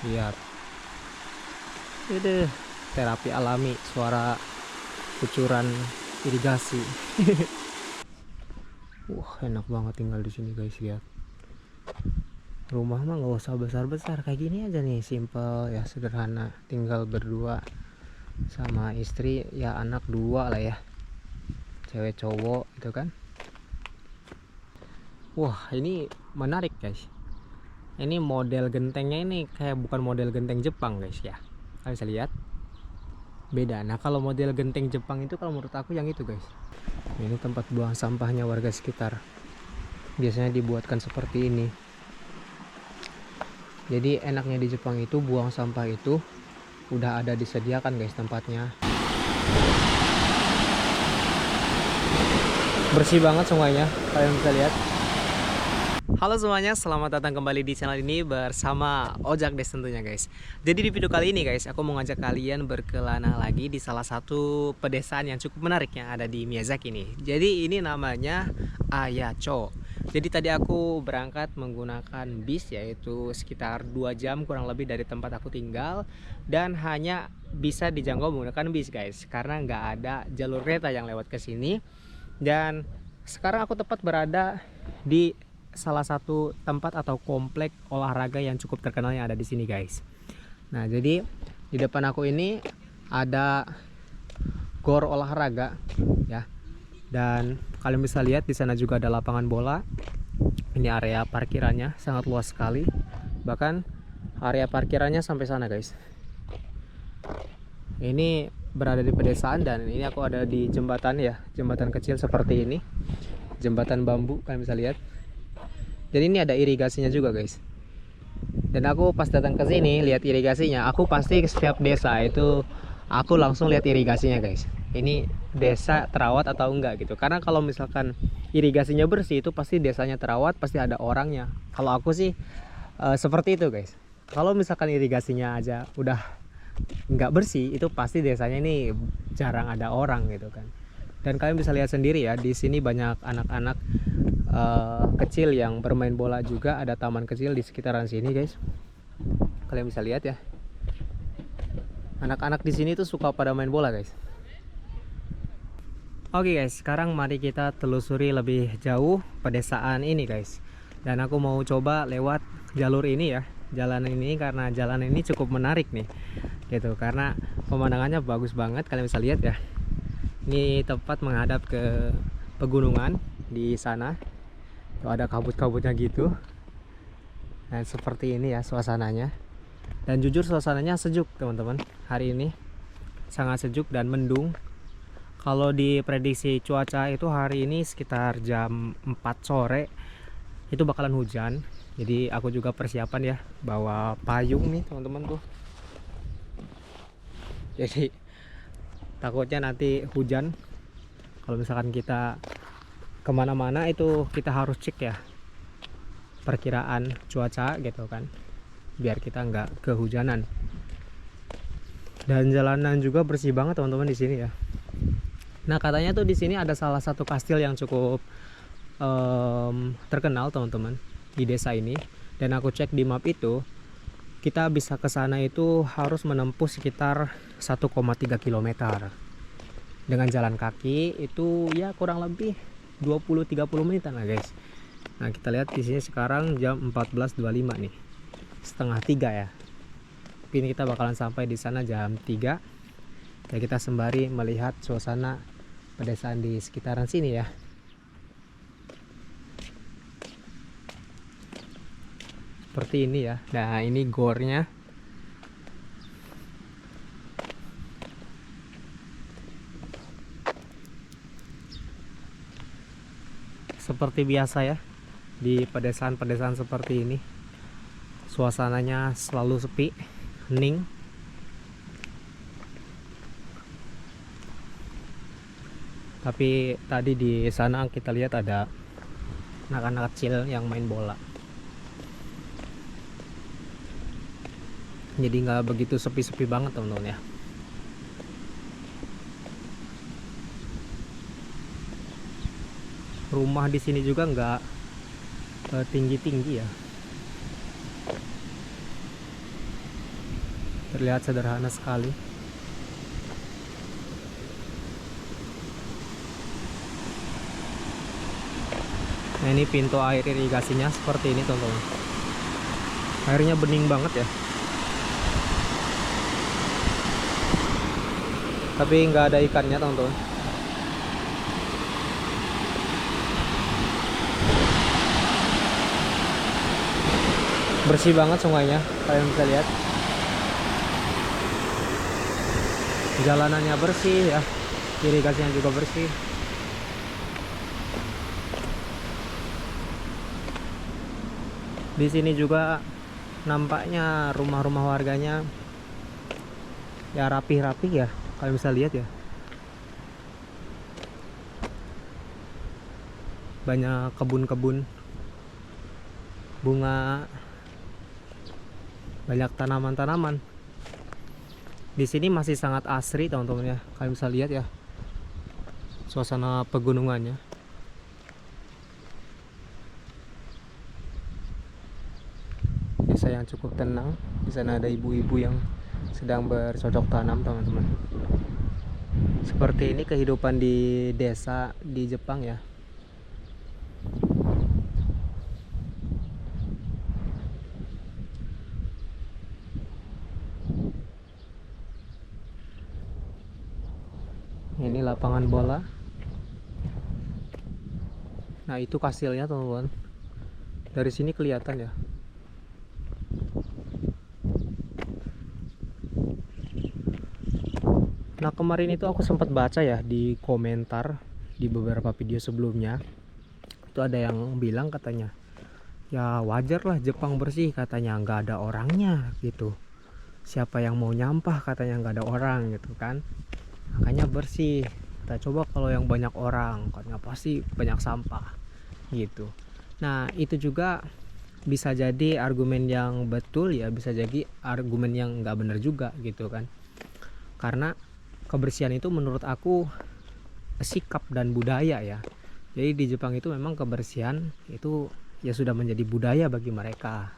Lihat, itu terapi alami, suara kucuran irigasi. Wah, enak banget tinggal di sini guys. Lihat, rumah mah nggak usah besar-besar, kayak gini aja nih, simple ya, sederhana. Tinggal berdua sama istri, ya anak dua lah ya, cewek cowok gitu kan. Wah, ini menarik guys. Ini model gentengnya ini kayak bukan model genteng Jepang guys ya. Kalian bisa lihat beda. Nah, kalau model genteng Jepang itu kalau menurut aku yang itu guys. Ini tempat buang sampahnya warga sekitar. Biasanya dibuatkan seperti ini. Jadi enaknya di Jepang itu buang sampah itu udah ada disediakan guys tempatnya. Bersih banget semuanya, kalian bisa lihat. Halo semuanya, selamat datang kembali di channel ini bersama Ojak Des tentunya guys. Jadi di video kali ini guys, aku mau ngajak kalian berkelana lagi di salah satu pedesaan yang cukup menarik yang ada di Miyazaki nih. Jadi ini namanya Ayacho. Jadi tadi aku berangkat menggunakan bis, yaitu sekitar 2 jam kurang lebih dari tempat aku tinggal. Dan hanya bisa dijangkau menggunakan bis guys, karena nggak ada jalur kereta yang lewat ke sini. Dan sekarang aku tepat berada di salah satu tempat atau komplek olahraga yang cukup terkenal yang ada di sini guys. Nah, jadi di depan aku ini ada gor olahraga ya. Dan kalian bisa lihat di sana juga ada lapangan bola. Ini area parkirannya sangat luas sekali. Bahkan area parkirannya sampai sana guys. Ini berada di pedesaan dan ini aku ada di jembatan ya, jembatan kecil seperti ini. Jembatan bambu, kalian bisa lihat. Jadi ini ada irigasinya juga guys. Dan aku pas datang ke sini lihat irigasinya, aku pasti ke setiap desa itu aku langsung lihat irigasinya guys. Ini desa terawat atau enggak gitu. Karena kalau misalkan irigasinya bersih itu pasti desanya terawat, pasti ada orangnya. Kalau aku sih seperti itu guys. Kalau misalkan irigasinya aja udah nggak bersih, itu pasti desanya ini jarang ada orang gitu kan. Dan kalian bisa lihat sendiri ya, di sini banyak anak-anak kecil yang bermain bola juga. Ada taman kecil di sekitaran sini guys. Kalian bisa lihat ya, anak-anak di sini tuh suka pada main bola guys. Oke guys, sekarang mari kita telusuri lebih jauh pedesaan ini guys. Dan aku mau coba lewat jalur ini ya, jalan ini, karena jalan ini cukup menarik nih gitu, karena pemandangannya bagus banget. Kalian bisa lihat ya, ini tepat menghadap ke pegunungan di sana. Tuh ada kabut-kabutnya gitu. Nah, seperti ini ya suasananya. Dan jujur suasananya sejuk teman-teman. Hari ini sangat sejuk dan mendung. Kalau diprediksi cuaca itu hari ini sekitar jam 4 sore itu bakalan hujan. Jadi aku juga persiapan ya, bawa payung nih teman-teman tuh. Jadi takutnya nanti hujan. Kalau misalkan kita kemana-mana itu kita harus cek ya perkiraan cuaca gitu kan, biar kita nggak kehujanan. Dan jalanan juga bersih banget teman-teman di sini ya. Nah, katanya tuh di sini ada salah satu kastil yang cukup terkenal teman-teman di desa ini. Dan aku cek di map itu, kita bisa ke sana itu harus menempuh sekitar 1,3 km. Dengan jalan kaki itu ya kurang lebih 20-30 menitan lah guys. Nah, kita lihat di sini sekarang jam 14.25 nih, setengah 3 ya. Ini kita bakalan sampai di sana jam 3. Ya, kita sembari melihat suasana pedesaan di sekitaran sini ya. Seperti ini ya. Nah, ini gornya. Seperti biasa ya, di pedesaan-pedesaan seperti ini suasananya selalu sepi, hening. Tapi tadi di sana kita lihat ada anak-anak kecil yang main bola. Jadi nggak begitu sepi-sepi banget teman-teman ya. Rumah di sini juga nggak tinggi-tinggi ya. Terlihat sederhana sekali. Nah, ini pintu air irigasinya seperti ini teman-teman. Airnya bening banget ya. Tapi nggak ada ikannya teman-teman. Bersih banget sungainya, kalian bisa lihat. Jalanannya bersih ya, irigasinya juga bersih. Di sini juga nampaknya rumah-rumah warganya ya rapi-rapi ya, kalian bisa lihat ya. Banyak kebun-kebun bunga, banyak tanaman-tanaman. Di sini masih sangat asri teman-teman ya, kalian bisa lihat ya suasana pegunungannya. Desa yang cukup tenang. Di sana ada ibu-ibu yang sedang bercocok tanam teman-teman. Seperti ini kehidupan di desa di Jepang ya. Ini lapangan bola. Nah, itu kastilnya teman-teman. Dari sini kelihatan ya. Nah, kemarin itu aku sempat baca ya di komentar di beberapa video sebelumnya. Itu ada yang bilang katanya, ya wajar lah Jepang bersih, katanya nggak ada orangnya gitu. Siapa yang mau nyampah, katanya nggak ada orang gitu kan. Makanya bersih. Kita coba kalau yang banyak orang, katanya pasti banyak sampah gitu. Nah, itu juga bisa jadi argumen yang betul ya, bisa jadi argumen yang nggak benar juga gitu kan. Karena kebersihan itu menurut aku sikap dan budaya ya. Jadi di Jepang itu memang kebersihan itu ya sudah menjadi budaya bagi mereka.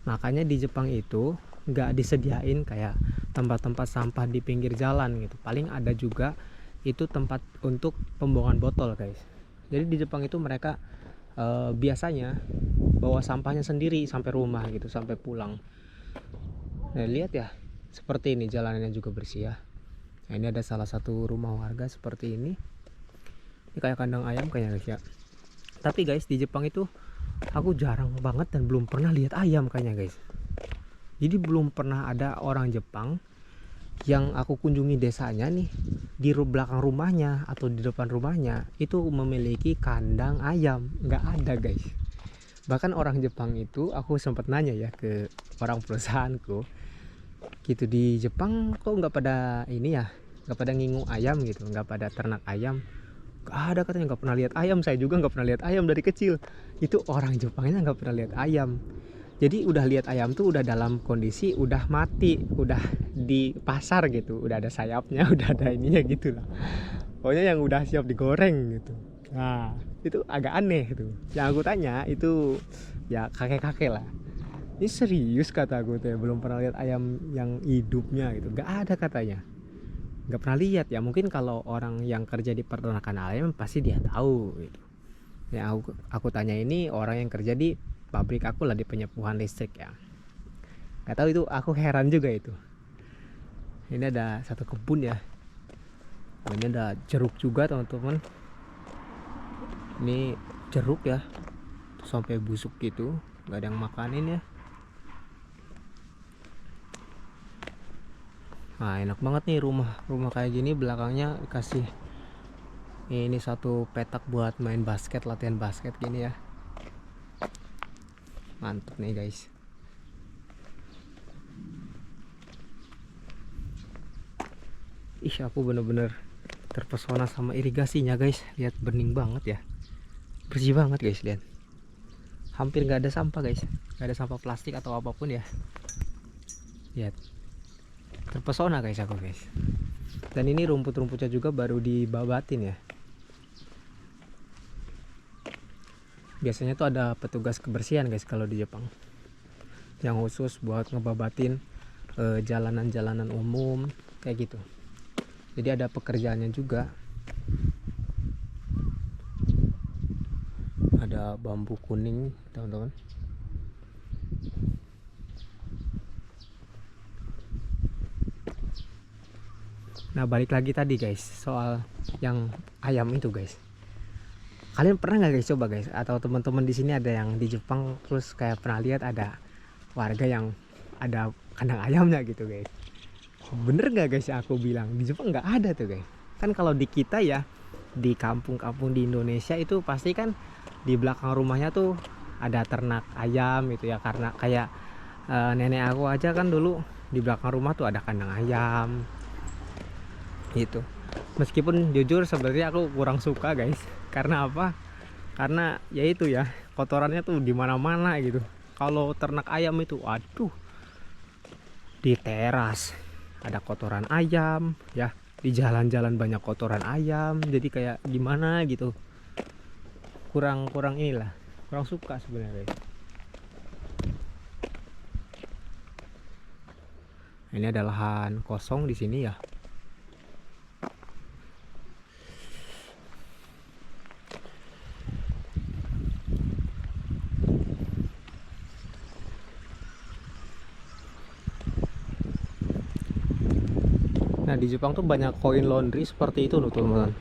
Makanya di Jepang itu nggak disediain kayak tempat-tempat sampah di pinggir jalan gitu. Paling ada juga itu tempat untuk pembuangan botol guys. Jadi di Jepang itu mereka biasanya bawa sampahnya sendiri sampai rumah gitu, sampai pulang. Nah, lihat ya, seperti ini jalanannya juga bersih ya. Nah, ini ada salah satu rumah warga seperti ini. Ini kayak kandang ayam kayaknya guys ya. Tapi guys, di Jepang itu aku jarang banget dan belum pernah lihat ayam kayaknya guys. Jadi belum pernah ada orang Jepang yang aku kunjungi desanya nih, di belakang rumahnya atau di depan rumahnya itu memiliki kandang ayam. Nggak ada guys. Bahkan orang Jepang itu, aku sempat nanya ya ke orang perusahaanku gitu, di Jepang kok nggak pada ini ya, nggak pada ngingu ayam gitu, nggak pada ternak ayam. Gak ada katanya, nggak pernah lihat ayam. Saya juga nggak pernah lihat ayam dari kecil. Itu orang Jepangnya nggak pernah lihat ayam. Jadi udah lihat ayam tuh udah dalam kondisi udah mati, udah di pasar gitu, udah ada sayapnya, udah ada ininya gitu lah. Pokoknya yang udah siap digoreng gitu. Nah, itu agak aneh tuh. Yang aku tanya itu ya kakek-kakek lah. Ini serius kata aku tuh, belum pernah lihat ayam yang hidupnya gitu. Gak ada katanya. Gak pernah lihat ya. Mungkin kalau orang yang kerja di peternakan ayam pasti dia tahu gitu. Ya aku tanya ini orang yang kerja di pabrik aku lah, di penyepuhan listrik ya. Gak tahu itu, aku heran juga itu. Ini ada satu kebun ya. Ini ada jeruk juga teman-teman. Ini jeruk ya. Sampai busuk gitu. Gak ada yang makanin ya. Nah, enak banget nih rumah kayak gini, belakangnya kasih ini satu petak buat main basket, latihan basket gini ya. Mantap nih guys. Ih, aku bener-bener terpesona sama irigasinya guys. Lihat, bening banget ya, bersih banget guys. Lihat, hampir nggak ada sampah guys, nggak ada sampah plastik atau apapun ya. Lihat, terpesona guys aku guys. Dan ini rumput-rumputnya juga baru dibabatin ya. Biasanya tuh ada petugas kebersihan guys kalau di Jepang, yang khusus buat ngebabatin jalanan-jalanan umum kayak gitu. Jadi ada pekerjaannya juga. Ada bambu kuning teman-teman. Nah balik lagi tadi guys, soal yang ayam itu guys. Kalian pernah nggak guys coba guys, atau teman-teman di sini ada yang di Jepang terus kayak pernah lihat ada warga yang ada kandang ayamnya gitu guys? Bener nggak guys aku bilang di Jepang nggak ada tuh guys. Kan kalau di kita ya, di kampung-kampung di Indonesia itu pasti kan di belakang rumahnya tuh ada ternak ayam gitu ya. Karena kayak nenek aku aja kan dulu di belakang rumah tuh ada kandang ayam gitu. Meskipun jujur sebenarnya aku kurang suka guys. Karena apa? Karena ya itu ya, kotorannya tuh di mana-mana gitu. Kalau ternak ayam itu aduh, di teras ada kotoran ayam ya, di jalan-jalan banyak kotoran ayam, jadi kayak gimana gitu, kurang inilah, kurang suka sebenarnya guys. Ini ada lahan kosong di sini ya. Nah di Jepang tuh banyak coin laundry seperti itu loh teman-teman.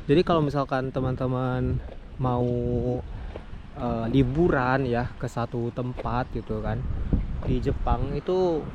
Jadi kalau misalkan teman-teman mau liburan ya ke satu tempat gitu kan di Jepang, itu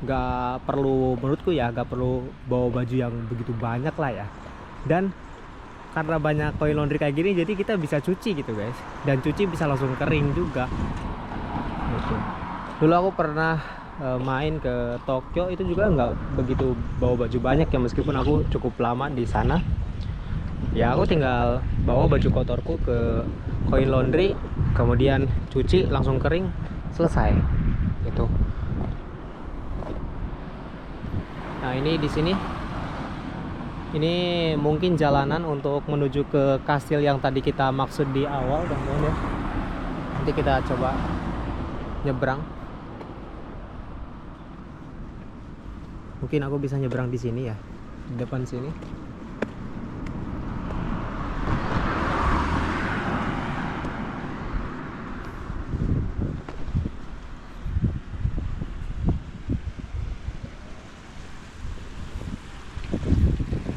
nggak perlu, menurutku ya nggak perlu bawa baju yang begitu banyak lah ya. Dan karena banyak coin laundry kayak gini, jadi kita bisa cuci gitu guys, dan cuci bisa langsung kering juga gitu. Dulu aku pernah main ke Tokyo, itu juga nggak begitu bawa baju banyak ya, meskipun aku cukup lama di sana ya. Aku tinggal bawa baju kotorku ke coin laundry, kemudian cuci langsung kering, selesai gitu. Nah ini di sini, ini mungkin jalanan untuk menuju ke kastil yang tadi kita maksud di awal teman-teman ya. Nanti kita coba nyebrang. Mungkin aku bisa nyebrang di sini ya, di depan sini.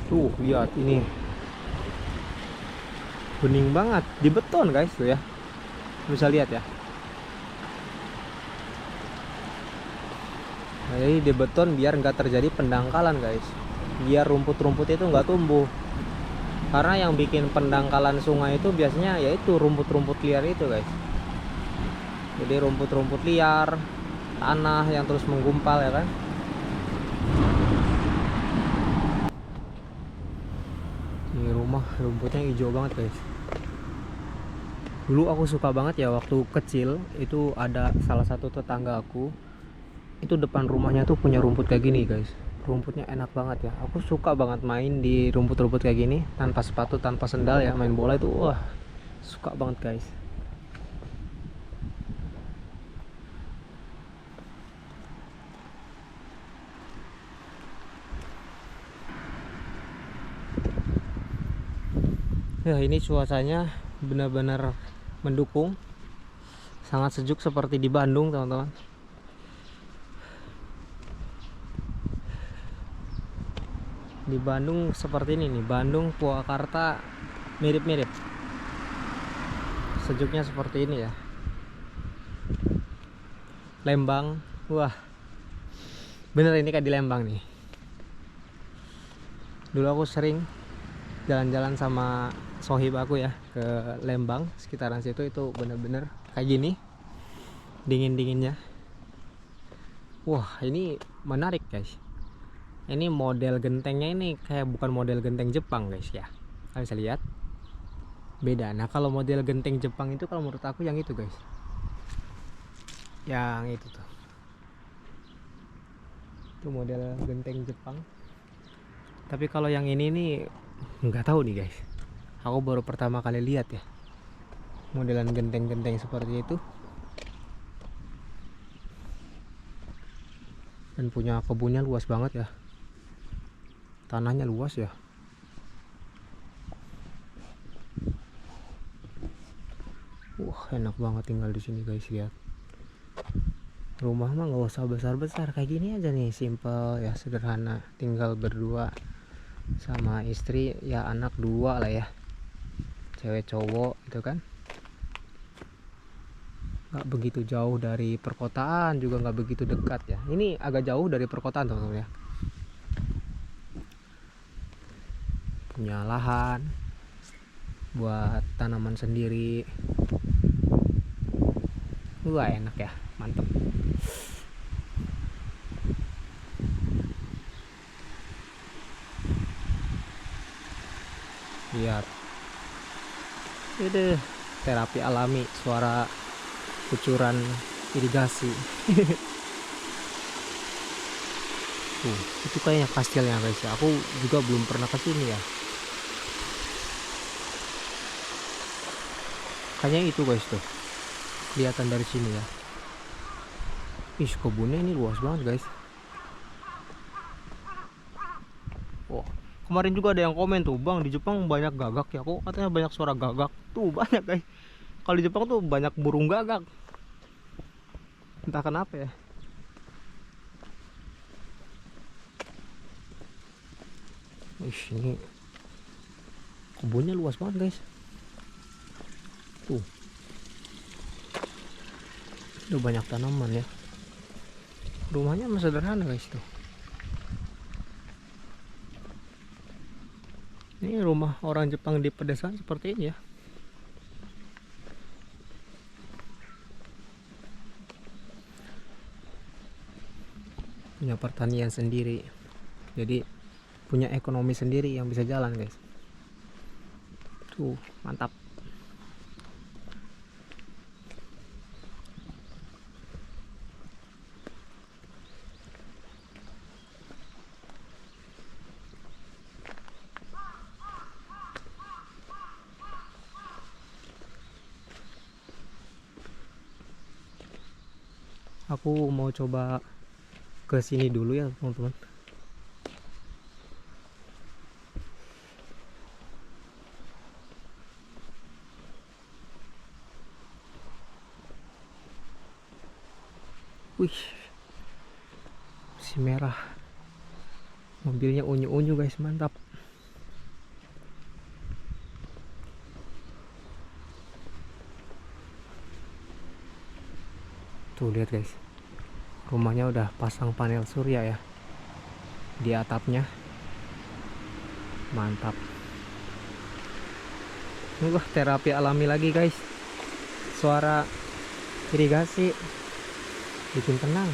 Tuh lihat ini, bening banget, di beton guys tuh ya, bisa lihat ya. Nah, jadi di beton biar nggak terjadi pendangkalan guys, biar rumput-rumput itu nggak tumbuh. Karena yang bikin pendangkalan sungai itu biasanya yaitu rumput-rumput liar itu guys. Jadi rumput-rumput liar, tanah yang terus menggumpal ya kan. Ini rumah rumputnya hijau banget guys. Dulu aku suka banget ya waktu kecil, itu ada salah satu tetangga aku, itu depan rumahnya tuh punya rumput kayak gini guys. Rumputnya enak banget ya, aku suka banget main di rumput-rumput kayak gini, tanpa sepatu, tanpa sendal ya, main bola itu wah suka banget guys. Ya ini cuacanya benar-benar mendukung, sangat sejuk seperti di Bandung teman-teman. Di Bandung seperti ini nih, Bandung, Purwakarta mirip-mirip, sejuknya seperti ini ya. Lembang, wah bener ini kayak di Lembang nih. Dulu aku sering jalan-jalan sama sohib aku ya ke Lembang, sekitaran situ, itu bener-bener kayak gini, dingin-dinginnya. Wah ini menarik guys. Ini model gentengnya ini kayak bukan model genteng Jepang guys ya, kalian bisa lihat beda. Nah kalau model genteng Jepang itu kalau menurut aku yang itu guys, yang itu tuh, itu model genteng Jepang. Tapi kalau yang ini nih nggak tahu nih guys, aku baru pertama kali lihat ya modelan genteng-genteng seperti itu. dan punya kebunnya luas banget ya, tanahnya luas ya. Wah, enak banget tinggal di sini guys. Lihat, rumah mah nggak usah besar-besar, kayak gini aja nih, simple ya, sederhana. Tinggal berdua sama istri ya, anak 2 lah ya, cewek cowok gitu kan. Nggak begitu jauh dari perkotaan, juga nggak begitu dekat ya. Ini agak jauh dari perkotaan teman-teman ya. Punya lahan buat tanaman sendiri. Wah, enak ya, mantep. Lihat, ini terapi alami, suara kucuran irigasi. Tuh, itu kayaknya kastilnya guys ya. Aku juga belum pernah ke sini ya. Kayaknya itu guys tuh, kelihatan dari sini ya. Ih, kebunnya ini luas banget guys. Oh, kemarin juga ada yang komen tuh, bang di Jepang banyak gagak ya. Kok katanya banyak suara gagak? Tuh banyak guys. Kalau di Jepang tuh banyak burung gagak. Entah kenapa ya. Ini kebunnya luas banget guys. Tuh, udah banyak tanaman ya. Rumahnya masih sederhana guys tuh. Ini rumah orang Jepang di pedesaan seperti ini ya. Punya pertanian sendiri, jadi punya ekonomi sendiri yang bisa jalan guys. Tuh, mantap. Aku mau coba ke sini dulu ya teman-teman. Wih, si merah, mobilnya unyu-unyu guys, mantap. Tuh lihat guys, rumahnya udah pasang panel surya ya di atapnya, mantap. Wah, terapi alami lagi guys, suara irigasi bikin tenang.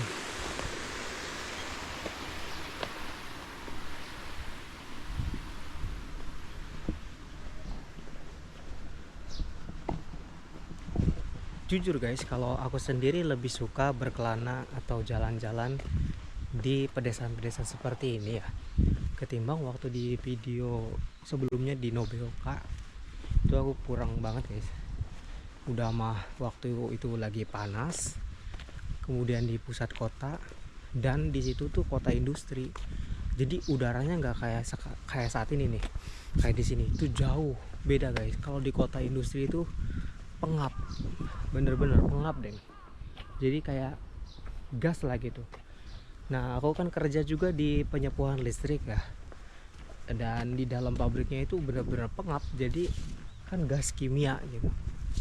Jujur guys, kalau aku sendiri lebih suka berkelana atau jalan-jalan di pedesaan-pedesaan seperti ini ya, ketimbang waktu di video sebelumnya di Nobeoka. Itu aku kurang banget guys. Udah mah waktu itu lagi panas, kemudian di pusat kota, dan di situ tuh kota industri. Jadi udaranya nggak kayak saat ini nih. Kayak di sini itu jauh beda guys. Kalau di kota industri itu pengap, bener-bener pengap deh. Jadi kayak gas lah gitu. Nah, aku kan kerja juga di penyepuhan listrik ya, dan di dalam pabriknya itu bener-bener pengap. Jadi kan gas kimia gitu.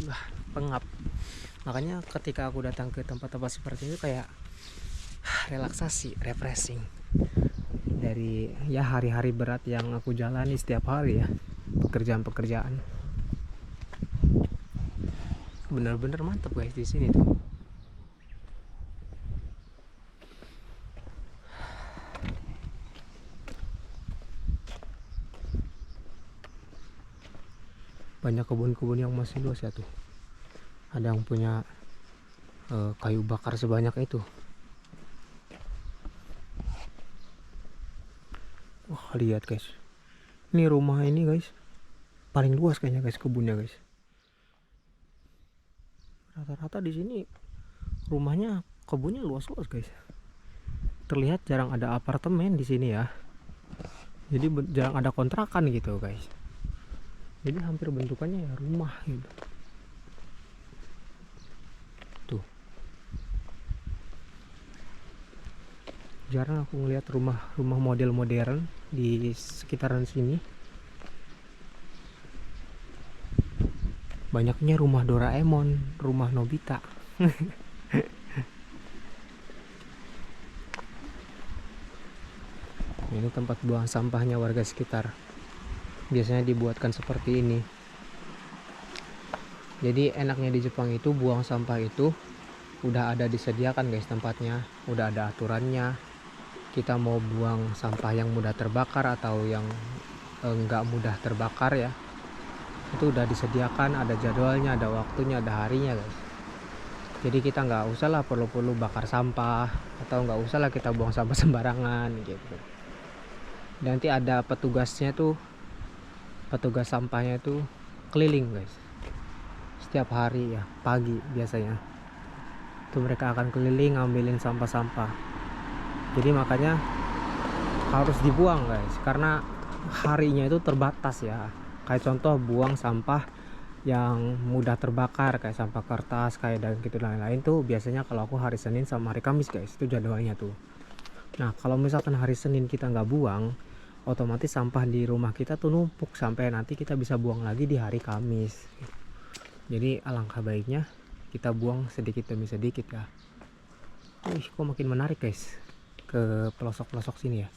Wah, pengap. Makanya ketika aku datang ke tempat-tempat seperti itu kayak relaksasi, refreshing dari ya hari-hari berat yang aku jalani setiap hari ya, pekerjaan-pekerjaan. Bener-bener mantap guys di sini tuh. Banyak kebun-kebun yang masih luas ya tuh. Ada yang punya kayu bakar sebanyak itu. Wah, lihat guys. Ini rumah ini guys, paling luas kayaknya guys kebunnya guys. Rata-rata di sini rumahnya kebunnya luas-luas guys. terlihat jarang ada apartemen di sini ya. Jadi jarang ada kontrakan gitu guys. Jadi hampir bentukannya ya rumah gitu. Tuh. Jarang aku ngeliat rumah model modern di sekitaran sini. Banyaknya rumah Doraemon, rumah Nobita. Ini tempat buang sampahnya warga sekitar. Biasanya dibuatkan seperti ini. Jadi enaknya di Jepang itu buang sampah itu udah ada disediakan guys tempatnya, udah ada aturannya. Kita mau buang sampah yang mudah terbakar atau yang enggak mudah terbakar ya, itu udah disediakan, ada jadwalnya, ada waktunya, ada harinya guys. Jadi kita nggak usah lah perlu-perlu bakar sampah, atau nggak usah lah kita buang sampah sembarangan gitu. Nanti ada petugasnya tuh, petugas sampahnya tuh keliling guys, setiap hari ya, pagi biasanya tuh mereka akan keliling ngambilin sampah-sampah. Jadi makanya harus dibuang guys, karena harinya itu terbatas ya. Kayak contoh buang sampah yang mudah terbakar kayak sampah kertas kayak dan gitu lain-lain tuh biasanya kalau aku hari Senin sama hari Kamis guys, itu jadwalnya tuh. Nah kalau misalkan hari Senin kita nggak buang, otomatis sampah di rumah kita tuh numpuk sampai nanti kita bisa buang lagi di hari Kamis. Jadi alangkah baiknya kita buang sedikit demi sedikit ya. Kok makin menarik guys ke pelosok-pelosok sini ya.